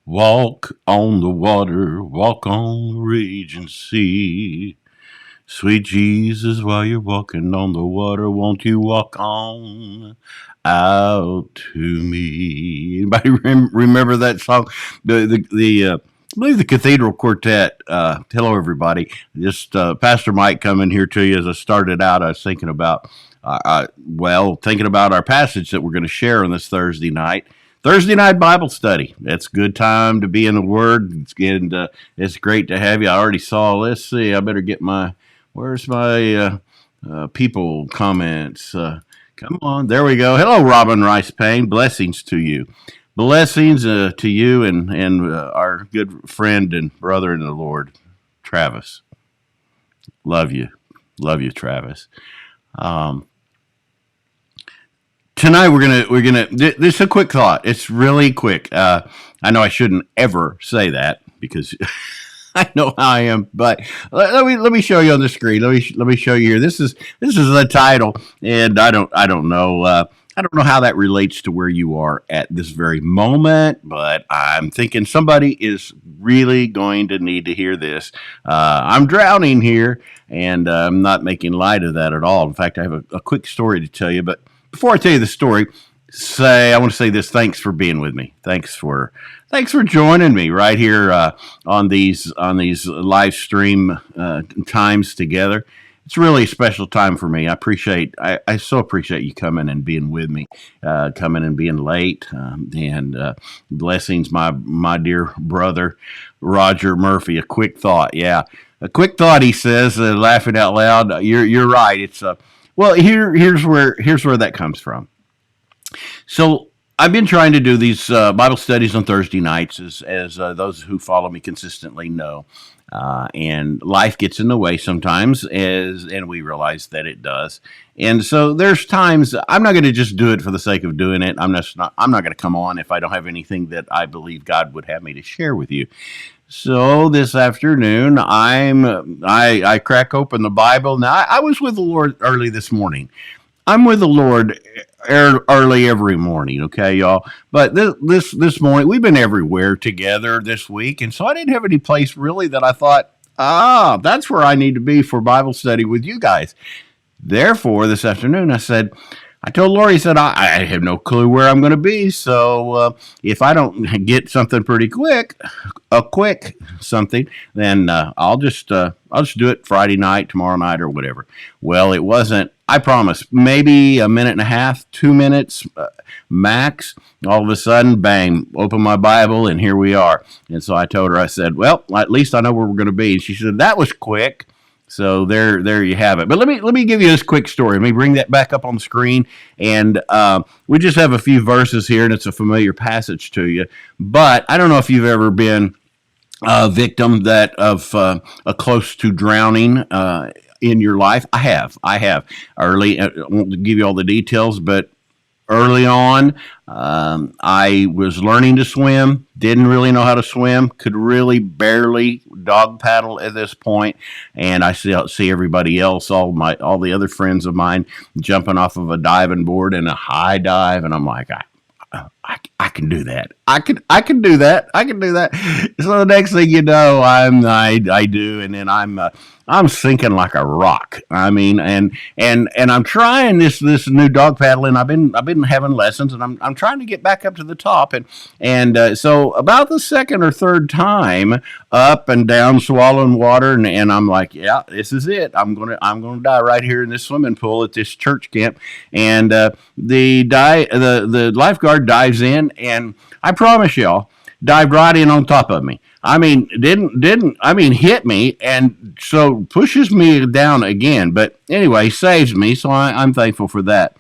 Walk on the water, walk on the raging sea. Sweet Jesus, while you're walking on the water, won't you walk on out to me? Anybody remember that song? I believe the Cathedral Quartet. Hello, everybody. Just Pastor Mike coming here to you. As I started out, I was thinking about, thinking about our passage that we're going to share on this Thursday night. Thursday night Bible study. It's a good time to be in the Word. It's great to have you. I already saw. Let's see. I better get my. Where's my people comments? Come on. There we go. Hello, Robin Rice Payne. Blessings to you. Blessings to you and our good friend and brother in the Lord, Travis. Love you. Love you, Travis. Um, Tonight we're gonna. This is a quick thought. It's really quick. I know I shouldn't ever say that because I know how I am, but let me show you on the screen. Let me show you here. This is the title, and I don't know. I don't know how that relates to where you are at this very moment, but I'm thinking somebody is really going to need to hear this. I'm drowning here, and I'm not making light of that at all. In fact, I have a quick story to tell you, but before I tell you the story, I want to say this. Thanks for being with me. Thanks for joining me right here on these live stream times together. It's really a special time for me. I so appreciate you coming and being with me, coming and being late, and blessings, my dear brother Roger Murphy. A quick thought, yeah, a quick thought. He says, laughing out loud. You're right. It's well, here's where that comes from. So I've been trying to do these Bible studies on Thursday nights, as those who follow me consistently know. And life gets in the way sometimes, and we realize that it does. And so there's times I'm not going to just do it for the sake of doing it. I'm not going to come on if I don't have anything that I believe God would have me to share with you. So this afternoon, I crack open the Bible. Now I was with the Lord early this morning. I'm with the Lord early every morning, okay, y'all. But this morning, we've been everywhere together this week, and so I didn't have any place really that I thought, that's where I need to be for Bible study with you guys. Therefore, this afternoon, I told Lori, I said, I have no clue where I'm going to be. So if I don't get something pretty quick, a quick something, then I'll just do it Friday night, tomorrow night, or whatever. Well, it wasn't. I promise, maybe a minute and a half, 2 minutes max. All of a sudden, bang! Open my Bible, and here we are. And so I told her, I said, well, at least I know where we're going to be. And she said, that was quick. So there you have it. But let me give you this quick story. Let me bring that back up on the screen, and we just have a few verses here, and it's a familiar passage to you. But I don't know if you've ever been a victim of a close to drowning in your life. I have. Early. I won't give you all the details, but early on, I was learning to swim, didn't really know how to swim, could really barely dog paddle at this point, and I see everybody else, all the other friends of mine, jumping off of a diving board in a high dive, and I'm like, I can do that. I can do that. I can do that. So the next thing you know, I do, and then I'm sinking like a rock. I mean, and I'm trying this new dog paddling. I've been having lessons, and I'm trying to get back up to the top, and so about the second or third time up and down, swallowing water, and I'm like, yeah, this is it. I'm gonna die right here in this swimming pool at this church camp, and the lifeguard dives in, and I promise y'all, dived right in on top of me. I mean, hit me, and so pushes me down again. But anyway, saves me, so I'm thankful for that.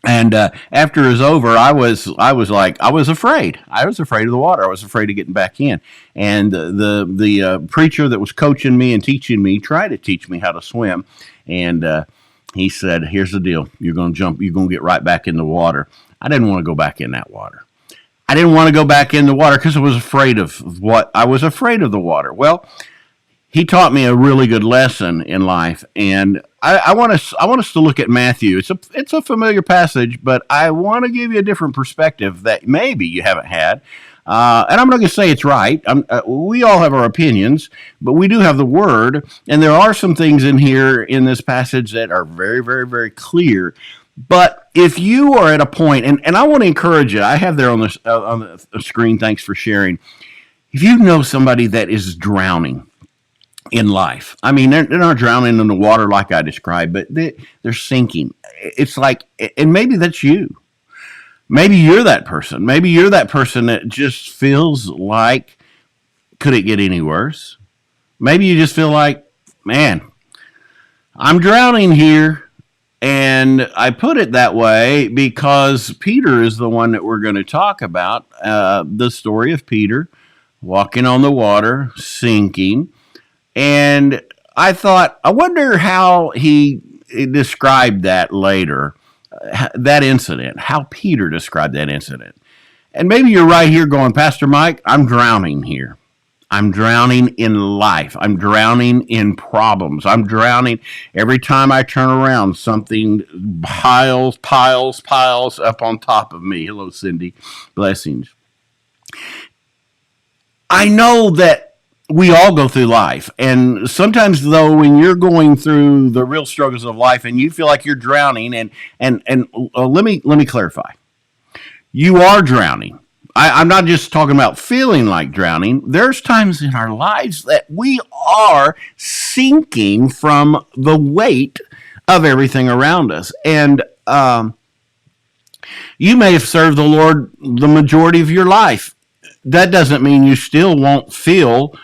And after it was over, I was afraid. I was afraid of the water. I was afraid of getting back in. And the preacher that was coaching me and teaching me tried to teach me how to swim, and he said, "Here's the deal: you're going to jump. You're going to get right back in the water." I didn't want to go back in that water. I didn't want to go back in the water because I was afraid of what I was afraid of the water. Well, he taught me a really good lesson in life, and I want us to look at Matthew. It's a familiar passage, but I want to give you a different perspective that maybe you haven't had. And I'm not going to say it's right. We all have our opinions, but we do have the Word. And there are some things in here in this passage that are very, very, very clear. But if you are at a point, and I want to encourage you, I have there on the screen, thanks for sharing. If you know somebody that is drowning in life, I mean, they're not drowning in the water like I described, but they're sinking. It's like, and maybe that's you. Maybe you're that person. Maybe you're that person that just feels like, could it get any worse? Maybe you just feel like, man, I'm drowning here. And I put it that way because Peter is the one that we're going to talk about, the story of Peter walking on the water, sinking. And I thought, I wonder how he described that later, that incident, how Peter described that incident. And maybe you're right here going, Pastor Mike, I'm drowning here. I'm drowning in life. I'm drowning in problems. I'm drowning every time I turn around. Something piles up on top of me. Hello, Cindy. Blessings. I know that we all go through life. And sometimes, though, when you're going through the real struggles of life and you feel like you're drowning, and let me clarify. You are drowning. I'm not just talking about feeling like drowning. There's times in our lives that we are sinking from the weight of everything around us. And you may have served the Lord the majority of your life. That doesn't mean you still won't feel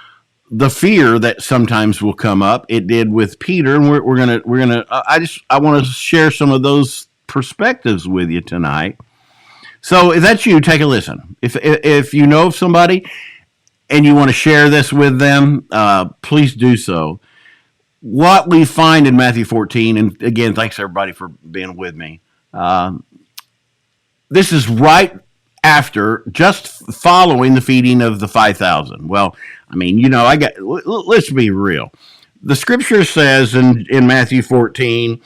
the fear that sometimes will come up. It did with Peter, and we're gonna. I want to share some of those perspectives with you tonight. So if that's you, take a listen. If you know of somebody and you want to share this with them, please do so. What we find in Matthew 14, and again, thanks everybody for being with me. This is right after, just following the feeding of the 5,000. Well, I mean, let's be real. The scripture says in Matthew 14,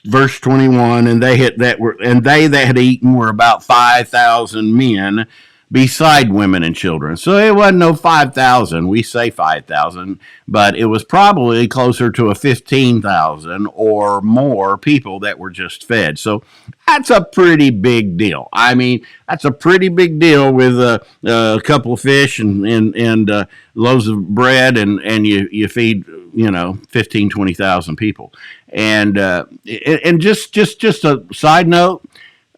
verse 21, and they that had eaten were about 5,000 men, beside women and children. So it wasn't no 5,000. We say 5,000, but it was probably closer to a 15,000 or more people that were just fed. So that's a pretty big deal. I mean, that's a pretty big deal with a couple of fish and loaves of bread, and you feed 15, 20,000 people. And just a side note,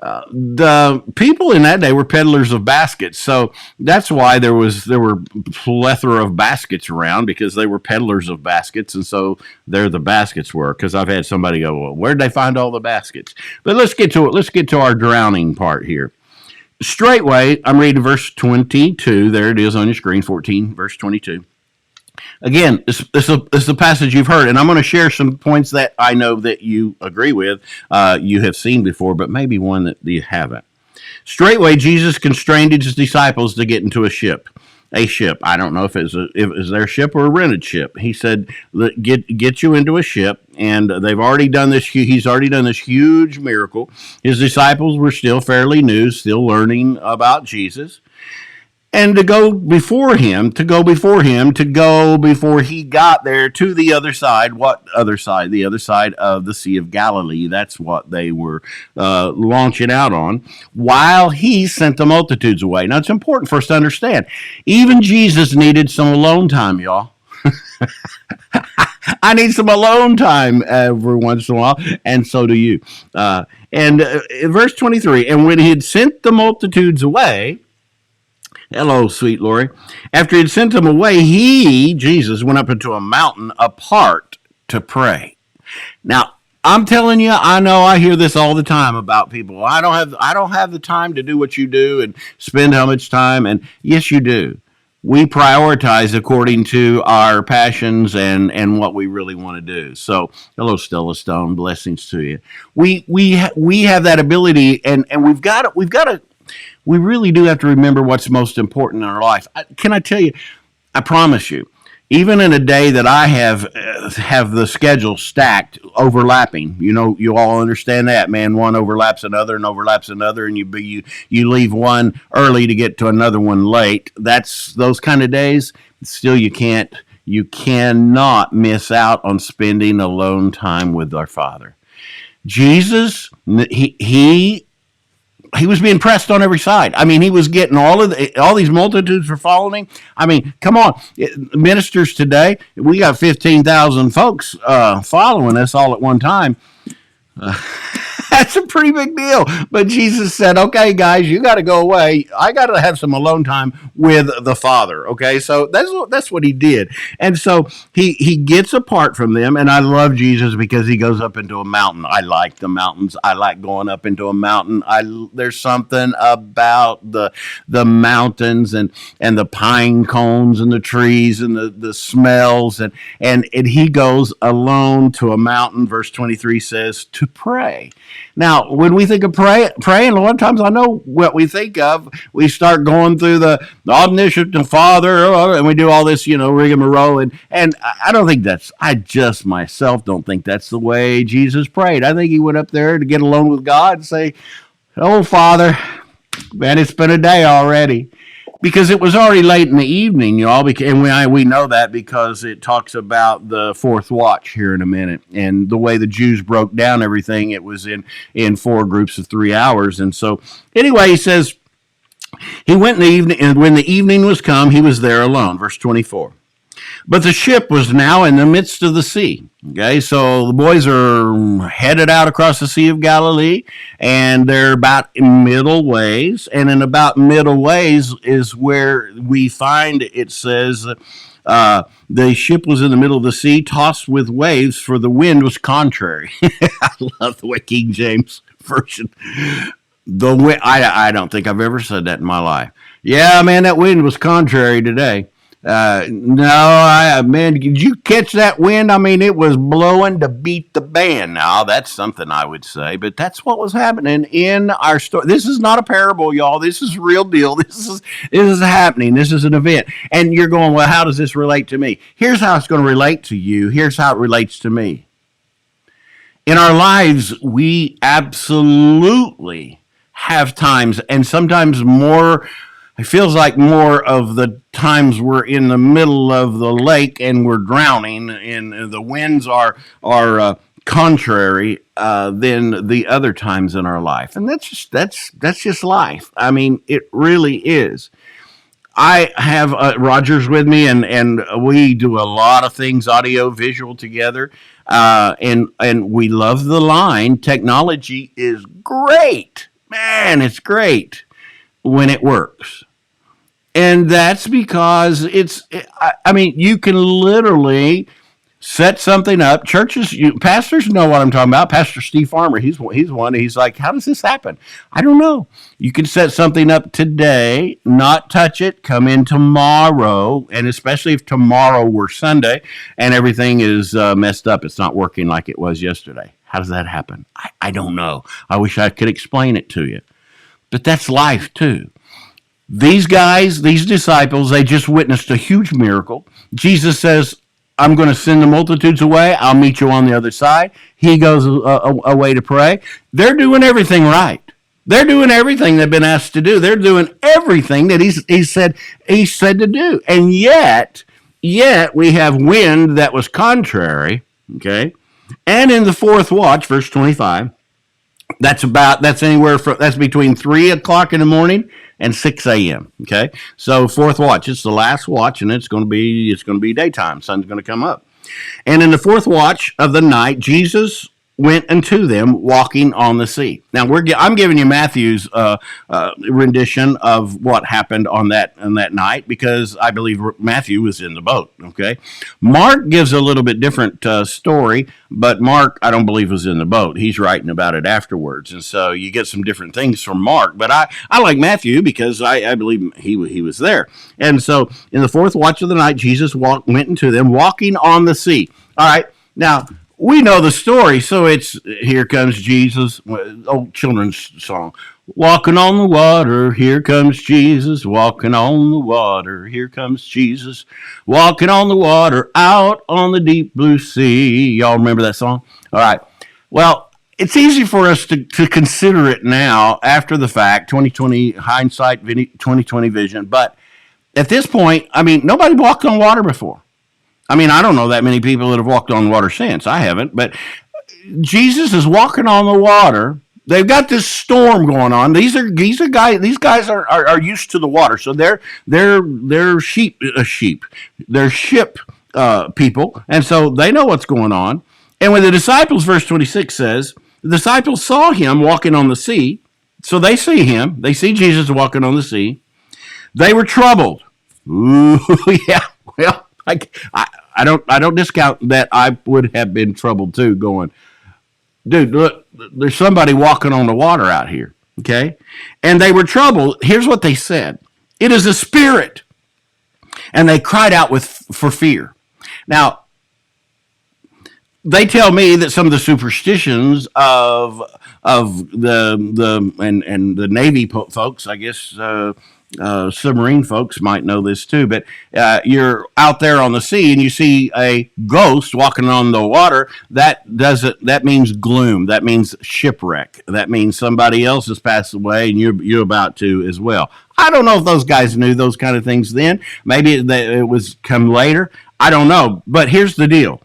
the people in that day were peddlers of baskets, so that's why there were plethora of baskets around, because they were peddlers of baskets, and so there the baskets were. Because I've had somebody go, well, where'd they find all the baskets? But let's get to it. Let's get to our drowning part here. Straightway, I'm reading verse 22. There it is on your screen, 14, verse 22. Again, this is a passage you've heard, and I'm going to share some points that I know that you agree with, you have seen before, but maybe one that you haven't. Straightway, Jesus constrained his disciples to get into a ship. I don't know if it was their ship or a rented ship. He said, "Get you into a ship," and they've already done this. He's already done this huge miracle. His disciples were still fairly new, still learning about Jesus. And to go before he got there to the other side. What other side? The other side of the Sea of Galilee. That's what they were launching out on, while he sent the multitudes away. Now, it's important for us to understand. Even Jesus needed some alone time, y'all. I need some alone time every once in a while, and so do you. In verse 23, and when he had sent the multitudes away, hello, sweet Lori. After he had sent them away, Jesus, went up into a mountain apart to pray. Now, I'm telling you, I know I hear this all the time about people. I don't have the time to do what you do and spend how much time. And yes, you do. We prioritize according to our passions and what we really want to do. So, hello, Stella Stone. Blessings to you. We have that ability, and we've got to. We really do have to remember what's most important in our life. Can I tell you, I promise you, even in a day that I have the schedule stacked, overlapping. You know, you all understand that, man. One overlaps another and overlaps another, and you leave one early to get to another one late. That's those kind of days. Still, you cannot miss out on spending alone time with our Father. Jesus, he was being pressed on every side. I mean, he was getting all these multitudes were following him. I mean, come on, ministers today, we got 15,000 folks following us all at one time. That's a pretty big deal. But Jesus said, okay, guys, you got to go away. I got to have some alone time with the Father. Okay, so that's what he did. And so he gets apart from them. And I love Jesus because he goes up into a mountain. I like the mountains. I like going up into a mountain. There's something about the mountains and the pine cones and the trees and the smells. And he goes alone to a mountain, verse 23 says, to pray. Now, when we think of praying, a lot of times I know what we think of. We start going through the omniscient Father, and we do all this, rigmarole. And I don't think I just myself don't think that's the way Jesus prayed. I think he went up there to get alone with God and say, oh, Father, man, it's been a day already. Because it was already late in the evening, y'all, and we know that because it talks about the fourth watch here in a minute. And the way the Jews broke down everything, it was in 4 groups of 3 hours. And so, anyway, he says, he went in the evening, and when the evening was come, he was there alone. Verse 24. But the ship was now in the midst of the sea. Okay, so the boys are headed out across the Sea of Galilee, and they're about middle ways. And in about middle ways is where we find it says the ship was in the middle of the sea, tossed with waves, for the wind was contrary. I love the way King James Version. The wind, I don't think I've ever said that in my life. Yeah, man, that wind was contrary today. Man, did you catch that wind? I mean, it was blowing to beat the band. Now, that's something I would say, but that's what was happening in our story. This is not a parable, y'all. This is real deal. This is happening. This is an event. And you're going, well, how does this relate to me? Here's how it's going to relate to you. Here's how it relates to me. In our lives, we absolutely have times, and sometimes more. It feels like more of the times we're in the middle of the lake and we're drowning, and the winds are contrary than the other times in our life, and that's just life. I mean, it really is. I have Rogers with me, and we do a lot of things audio visual together, and we love the line. Technology is great, man. It's great when it works. And that's because you can literally set something up. Pastors know what I'm talking about. Pastor Steve Farmer, he's one. He's like, how does this happen? I don't know. You can set something up today, not touch it, come in tomorrow, and especially if tomorrow were Sunday and everything is messed up, it's not working like it was yesterday. How does that happen? I don't know. I wish I could explain it to you. But that's life too. These guys, these disciples, they just witnessed a huge miracle. Jesus says, I'm going to send the multitudes away. I'll meet you on the other side. He goes away to pray. They're doing everything right. They're doing everything they've been asked to do. They're doing everything that he said to do. And yet we have wind that was contrary, okay? And in the fourth watch, verse 25, that's between 3 o'clock in the morning and 6 a.m. Okay, so fourth watch. It's the last watch, and it's going to be daytime. Sun's going to come up, and in the fourth watch of the night, Jesus went unto them walking on the sea. Now I'm giving you Matthew's rendition of what happened on that night, because I believe Matthew was in the boat. Okay, Mark gives a little bit different story, but Mark I don't believe was in the boat. He's writing about it afterwards, and so you get some different things from Mark. But I like Matthew because I believe he was there. And so in the fourth watch of the night, Jesus went into them walking on the sea. All right, now. we know the story. So it's Here Comes Jesus, old children's song. Walking on the water, here comes Jesus. Walking on the water, here comes Jesus. Walking on the water, out on the deep blue sea. Y'all remember that song? All right. Well, it's easy for us to consider it now after the fact, 2020 hindsight, 2020 vision. But at this point, I mean, nobody walked on water before. I mean, I don't know that many people that have walked on water since. I haven't, but Jesus is walking on the water. They've got this storm going on. These guys are used to the water, so they're sheep, they're ship people, and so they know what's going on. And when the disciples, verse 26 says, the disciples saw him walking on the sea, so they see him. They see Jesus walking on the sea. They were troubled. Ooh, yeah. Well, I don't discount that I would have been troubled too, going, dude, look, there's somebody walking on the water out here. Okay. And they were troubled. Here's what they said. It is a spirit. And they cried out for fear. Now, they tell me that some of the superstitions of the Navy folks, I guess, submarine folks might know this too, but you're out there on the sea and you see a ghost walking on the water. That means gloom. That means shipwreck. That means somebody else has passed away and you're about to as well. I don't know if those guys knew those kind of things then. Maybe it was come later. I don't know. But here's the deal.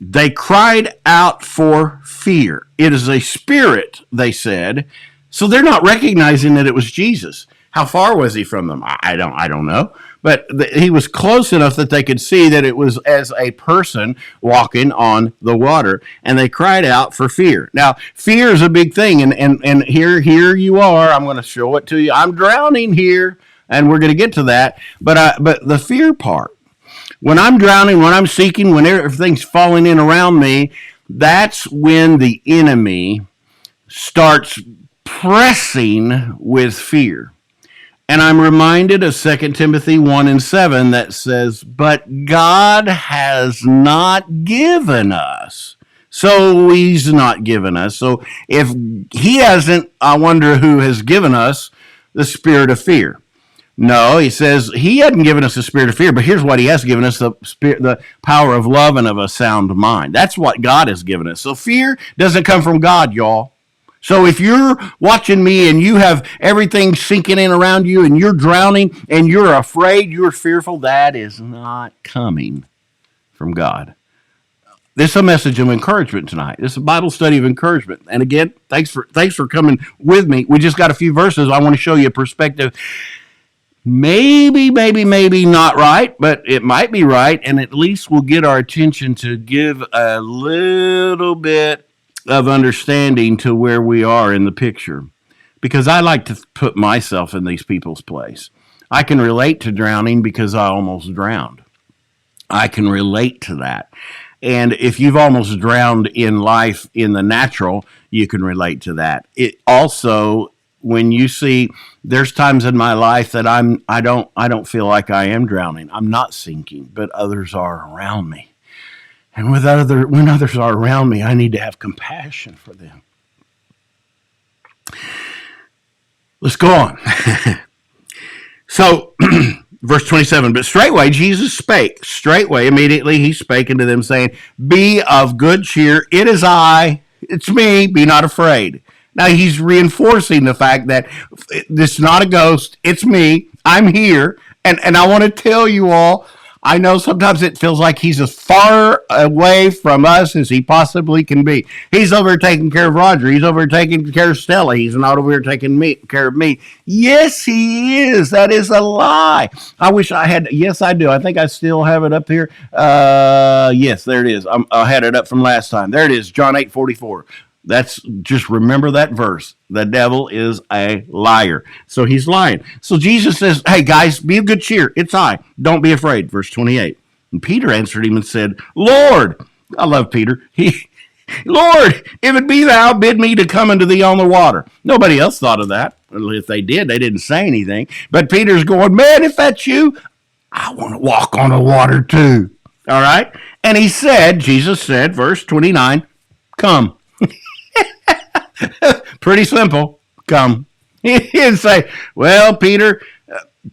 They cried out for fear. It is a spirit, they said. So they're not recognizing that it was Jesus. How far was he from them? I don't know. But he was close enough that they could see that it was as a person walking on the water. And they cried out for fear. Now, fear is a big thing. And here you are. I'm going to show it to you. I'm drowning here. And we're going to get to that. But the fear part. When I'm drowning, when I'm sinking, when everything's falling in around me, that's when the enemy starts pressing with fear. And I'm reminded of 2 Timothy 1:7 that says, but God has not given us. So he's not given us. So if he hasn't, I wonder who has given us the spirit of fear. No, he says he hadn't given us the spirit of fear, but here's what he has given us, the power of love and of a sound mind. That's what God has given us. So fear doesn't come from God, y'all. So if you're watching me and you have everything sinking in around you and you're drowning and you're afraid, you're fearful, that is not coming from God. This is a message of encouragement tonight. This is a Bible study of encouragement. And again, thanks for coming with me. We just got a few verses. I want to show you a perspective. Maybe not right, but it might be right, and at least will get our attention to give a little bit of understanding to where we are in the picture. Because I like to put myself in these people's place. I can relate to drowning because I almost drowned. I can relate to that. And if you've almost drowned in life in the natural, you can relate to that. It also, when you see, there's times in my life that I don't feel like I am drowning. I'm not sinking, but others are around me. And when others are around me, I need to have compassion for them. Let's go on. So, verse 27, but straightway Jesus spake. Straightway, immediately he spake unto them, saying, be of good cheer. It is I. It's me. Be not afraid. Now, he's reinforcing the fact that it's not a ghost. It's me. I'm here. And I want to tell you all, I know sometimes it feels like he's as far away from us as he possibly can be. He's over here taking care of Roger. He's over here taking care of Stella. He's not over here taking care of me. Yes, he is. That is a lie. I wish I had. Yes, I do. I think I still have it up here. Yes, there it is. I had it up from last time. There it is, John 8:44. That's just remember that verse. The devil is a liar. So he's lying. So Jesus says, hey guys, be of good cheer. It's I. Don't be afraid. Verse 28. And Peter answered him and said, Lord, I love Peter. Lord, if it be thou, bid me to come unto thee on the water. Nobody else thought of that. Well, if they did, they didn't say anything. But Peter's going, man, if that's you, I want to walk on the water too. All right. And he said, Jesus said, verse 29, come. Pretty simple. Come. He didn't say, well, Peter,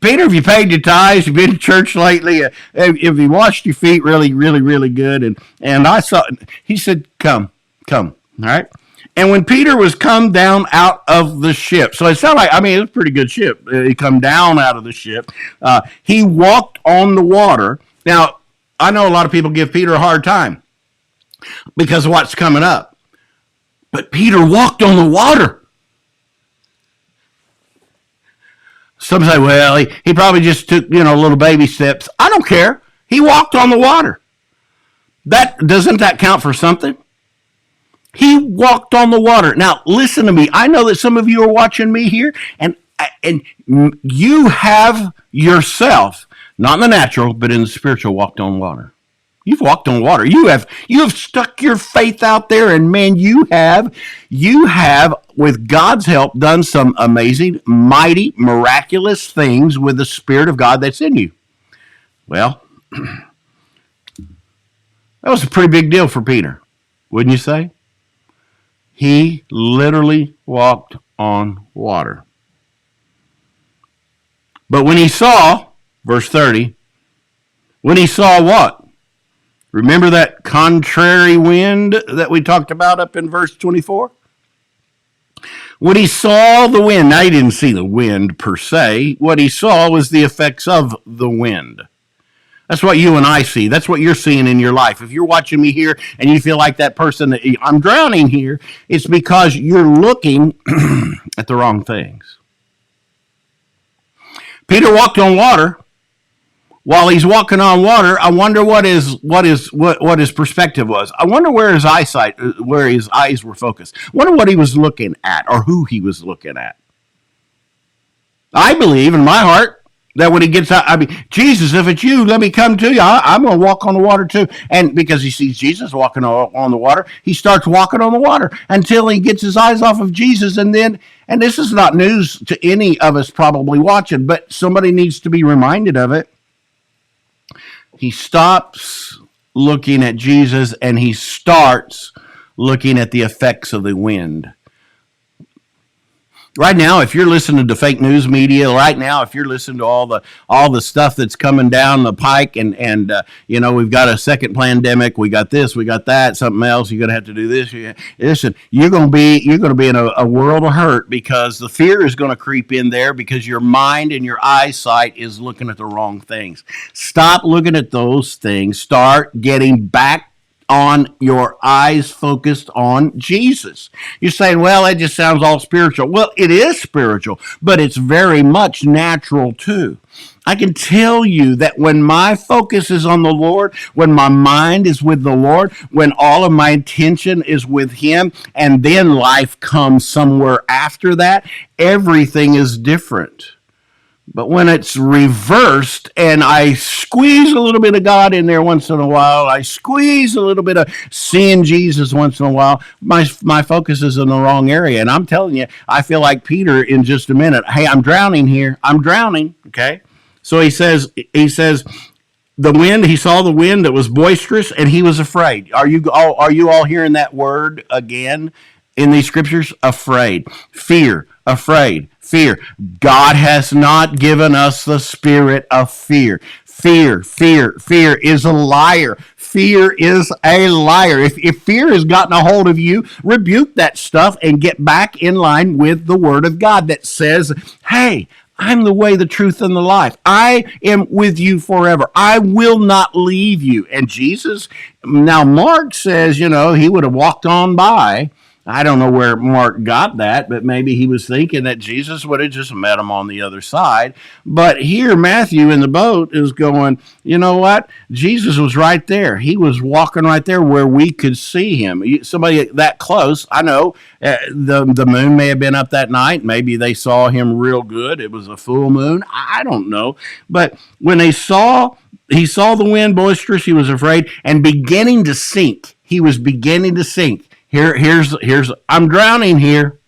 have you paid your tithes? You've been to church lately? Have you washed your feet really, really, really good? And I saw, he said, come. All right. And when Peter was come down out of the ship, so it sounded like, I mean, it was a pretty good ship. He come down out of the ship. He walked on the water. Now, I know a lot of people give Peter a hard time because of what's coming up. But Peter walked on the water. Some say, well, he probably just took, little baby steps. I don't care. He walked on the water. Doesn't that count for something? He walked on the water. Now, listen to me. I know that some of you are watching me here, and you have yourself, not in the natural, but in the spiritual, walked on water. You've walked on water. You have stuck your faith out there, and man, you have, with God's help, done some amazing, mighty, miraculous things with the Spirit of God that's in you. Well, that was a pretty big deal for Peter, wouldn't you say? He literally walked on water. But when he saw, verse 30, when he saw what? Remember that contrary wind that we talked about up in verse 24? When he saw the wind, now he didn't see the wind per se. What he saw was the effects of the wind. That's what you and I see. That's what you're seeing in your life. If you're watching me here and you feel like that person, I'm drowning here, it's because you're looking at the wrong things. Peter walked on water. While he's walking on water, I wonder what his perspective was. I wonder where his eyes were focused. I wonder what he was looking at or who he was looking at. I believe in my heart that when he gets out, Jesus, if it's you, let me come to you. I'm going to walk on the water too. And because he sees Jesus walking on the water, he starts walking on the water until he gets his eyes off of Jesus. And this is not news to any of us probably watching, but somebody needs to be reminded of it. He stops looking at Jesus and he starts looking at the effects of the wind. Right now, if you're listening to fake news media, right now, if you're listening to all the stuff that's coming down the pike, and we've got a second pandemic, we got this, we got that, something else, you're gonna have to do this. Listen, you're gonna be in a world of hurt because the fear is gonna creep in there because your mind and your eyesight is looking at the wrong things. Stop looking at those things. Start getting back on your eyes focused on Jesus. You're saying, well, that just sounds all spiritual. Well, it is spiritual, but it's very much natural too. I can tell you that when my focus is on the Lord, when my mind is with the Lord, when all of my attention is with Him, and then life comes somewhere after that, everything is different. But when it's reversed and I squeeze a little bit of God in there once in a while, I squeeze a little bit of seeing Jesus once in a while, my focus is in the wrong area. And I'm telling you, I feel like Peter in just a minute. Hey, I'm drowning here. I'm drowning. Okay. So he says, the wind, he saw the wind that was boisterous and he was afraid. Are you all hearing that word again in these scriptures? Afraid, fear, afraid. Fear. God has not given us the spirit of fear. Fear is a liar. Fear is a liar. If fear has gotten a hold of you, rebuke that stuff and get back in line with the Word of God that says, hey, I'm the way, the truth, and the life. I am with you forever. I will not leave you. And Jesus, now Mark says, he would have walked on by. I don't know where Mark got that, but maybe he was thinking that Jesus would have just met him on the other side. But here, Matthew in the boat is going, you know what? Jesus was right there. He was walking right there where we could see him. Somebody that close, I know the moon may have been up that night. Maybe they saw him real good. It was a full moon. I don't know. But when he saw the wind boisterous, he was afraid and beginning to sink. He was beginning to sink. Here's I'm drowning here.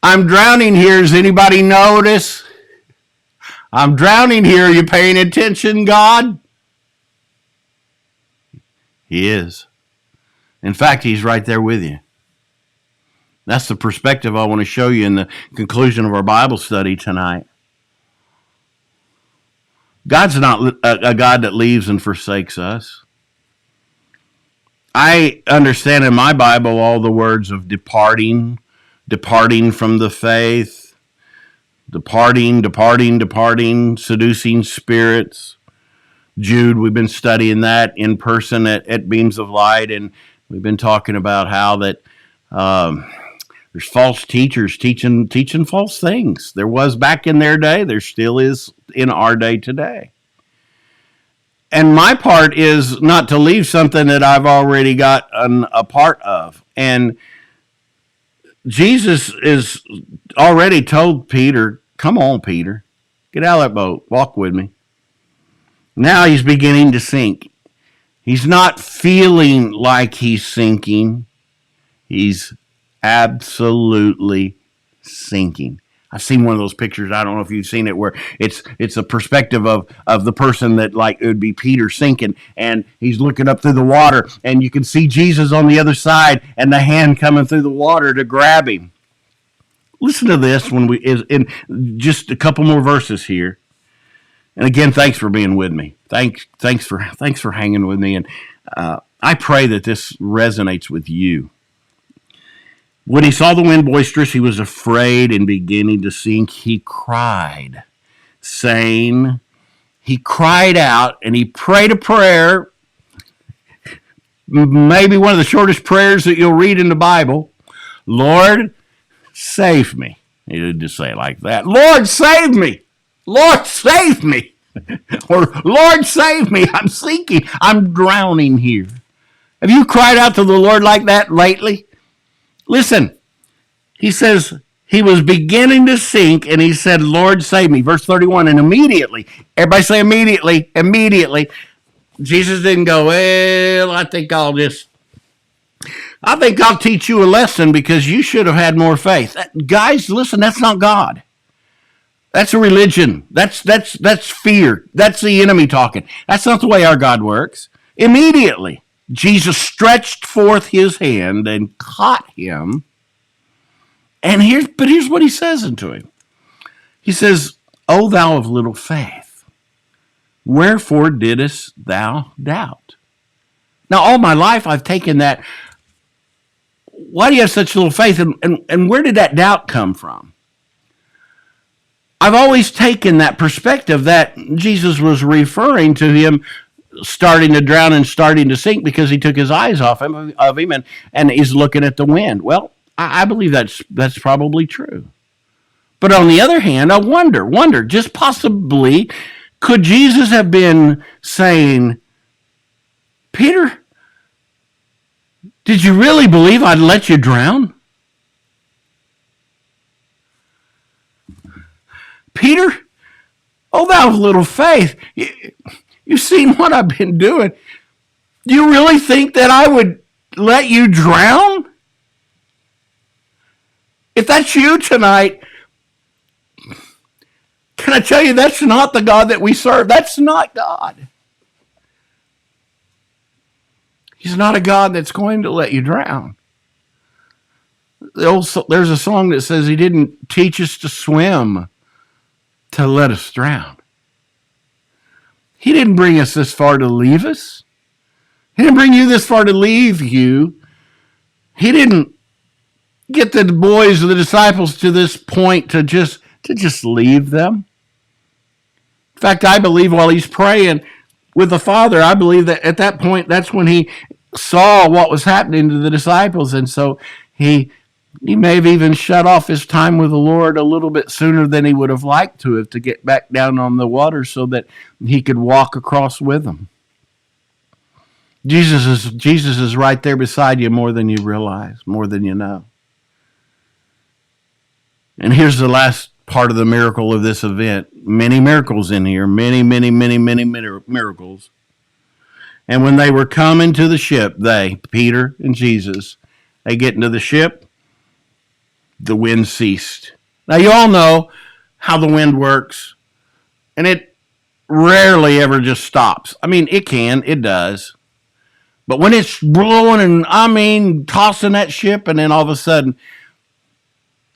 I'm drowning here. Does anybody notice? I'm drowning here. Are you paying attention, God? He is. In fact, he's right there with you. That's the perspective I want to show you in the conclusion of our Bible study tonight. God's not a God that leaves and forsakes us. I understand in my Bible all the words of departing from the faith, departing, seducing spirits. Jude, we've been studying that in person at Beams of Light, and we've been talking about how that there's false teachers teaching false things. There was back in their day. There still is in our day today. And my part is not to leave something that I've already got a part of. And Jesus is already told Peter, come on, Peter, get out of that boat, walk with me. Now he's beginning to sink. He's not feeling like he's sinking. He's absolutely sinking. I've seen one of those pictures. I don't know if you've seen it, where it's a perspective of the person that, like, it would be Peter sinking, and he's looking up through the water, and you can see Jesus on the other side, and the hand coming through the water to grab him. Listen to this when we is in just a couple more verses here. And again, thanks for being with me. Thanks for hanging with me, and I pray that this resonates with you. When he saw the wind boisterous, he was afraid, and beginning to sink, he cried, saying, he cried out, and he prayed a prayer, maybe one of the shortest prayers that you'll read in the Bible. Lord, save me. He didn't just say it like that. Lord, save me. Lord, save me. Or, Lord, save me. I'm sinking. I'm drowning here. Have you cried out to the Lord like that lately? Listen, he says he was beginning to sink, and he said, Lord, save me. Verse 31, and immediately, everybody say immediately, Jesus didn't go, well, I think I'll teach you a lesson because you should have had more faith. Guys, listen, that's not God. That's a religion. That's fear. That's the enemy talking. That's not the way our God works. Immediately, Jesus stretched forth his hand and caught him. And here's what he says unto him. He says, O thou of little faith, wherefore didst thou doubt? Now, all my life I've taken that. Why do you have such little faith? And where did that doubt come from? I've always taken that perspective that Jesus was referring to him starting to drown and starting to sink because he took his eyes off him and he's looking at the wind. Well, I believe that's probably true. But on the other hand, I wonder, just possibly, could Jesus have been saying, Peter, did you really believe I'd let you drown? Peter, oh, thou of little faith, you've seen what I've been doing. Do you really think that I would let you drown? If that's you tonight, can I tell you that's not the God that we serve? That's not God. He's not a God that's going to let you drown. There's a song that says he didn't teach us to swim to let us drown. He didn't bring us this far to leave us. He didn't bring you this far to leave you. He didn't get the boys or the disciples to this point to just leave them. In fact, I believe while he's praying with the Father, I believe that at that point, that's when he saw what was happening to the disciples. And so he may have even shut off his time with the Lord a little bit sooner than he would have liked to have, to get back down on the water so that he could walk across with them. Jesus is right there beside you more than you realize, more than you know. And here's the last part of the miracle of this event. Many miracles in here, many miracles. And when they were coming to the ship, Peter and Jesus, they get into the ship, the wind ceased. Now, you all know how the wind works. And it rarely ever just stops. I mean, it does. But when it's blowing and tossing that ship, and then all of a sudden,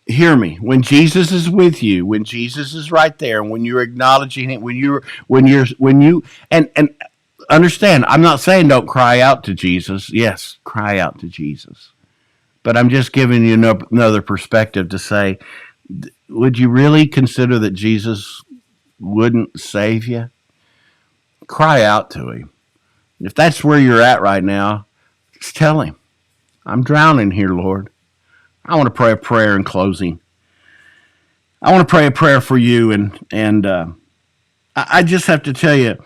hear me, when Jesus is with you, when Jesus is right there, and when you're acknowledging it, when you and understand, I'm not saying don't cry out to Jesus. Yes, cry out to Jesus. But I'm just giving you another perspective to say, would you really consider that Jesus wouldn't save you? Cry out to him. If that's where you're at right now, just tell him, I'm drowning here, Lord. I want to pray a prayer in closing. I want to pray a prayer for you, and I just have to tell you,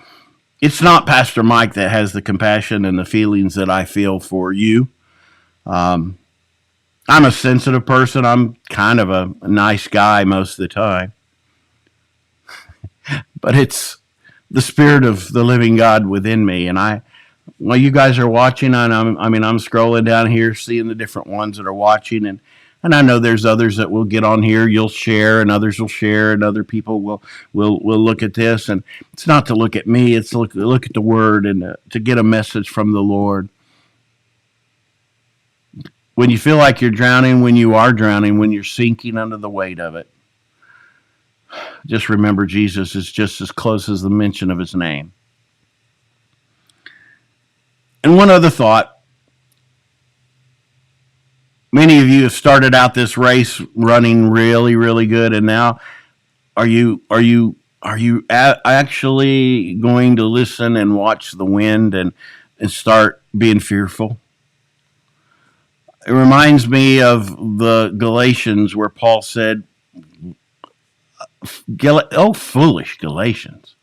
it's not Pastor Mike that has the compassion and the feelings that I feel for you. I'm a sensitive person. I'm kind of a nice guy most of the time. But it's the Spirit of the living God within me. And while you guys are watching, and I'm scrolling down here, seeing the different ones that are watching, and I know there's others that will get on here. You'll share, and others will share, and other people will look at this. And it's not to look at me; it's to look at the Word and to get a message from the Lord. When you feel like you're drowning, when you are drowning, when you're sinking under the weight of it, just remember Jesus is just as close as the mention of his name. And one other thought. Many of you have started out this race running really, really good, and now are you actually going to listen and watch the wind and start being fearful? It reminds me of the Galatians where Paul said, "Oh, foolish Galatians.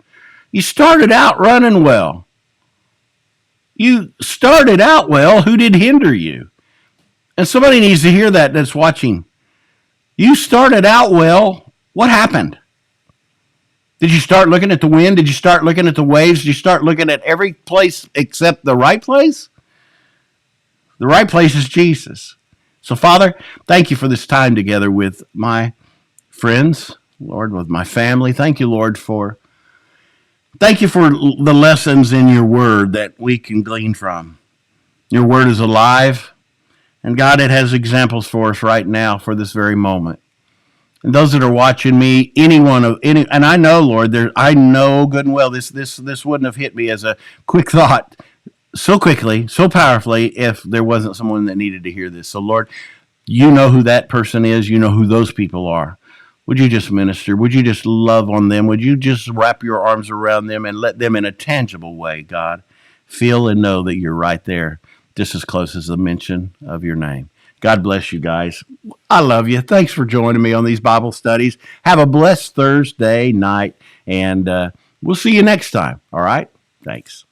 You started out running well. You started out well. Who did hinder you?" And somebody needs to hear that that's watching. You started out well. What happened? Did you start looking at the wind? Did you start looking at the waves? Did you start looking at every place except the right place? The right place is Jesus. So, Father, thank you for this time together with my friends, Lord, with my family. Thank you, Lord, thank you for the lessons in your word that we can glean from. Your word is alive, and God, it has examples for us right now for this very moment. And those that are watching me, and I know, Lord, I know good and well this wouldn't have hit me as a quick thought so quickly, so powerfully, if there wasn't someone that needed to hear this. So, Lord, you know who that person is. You know who those people are. Would you just minister? Would you just love on them? Would you just wrap your arms around them and let them in a tangible way, God, feel and know that you're right there, just as close as the mention of your name. God bless you guys. I love you. Thanks for joining me on these Bible studies. Have a blessed Thursday night, and we'll see you next time. All right? Thanks.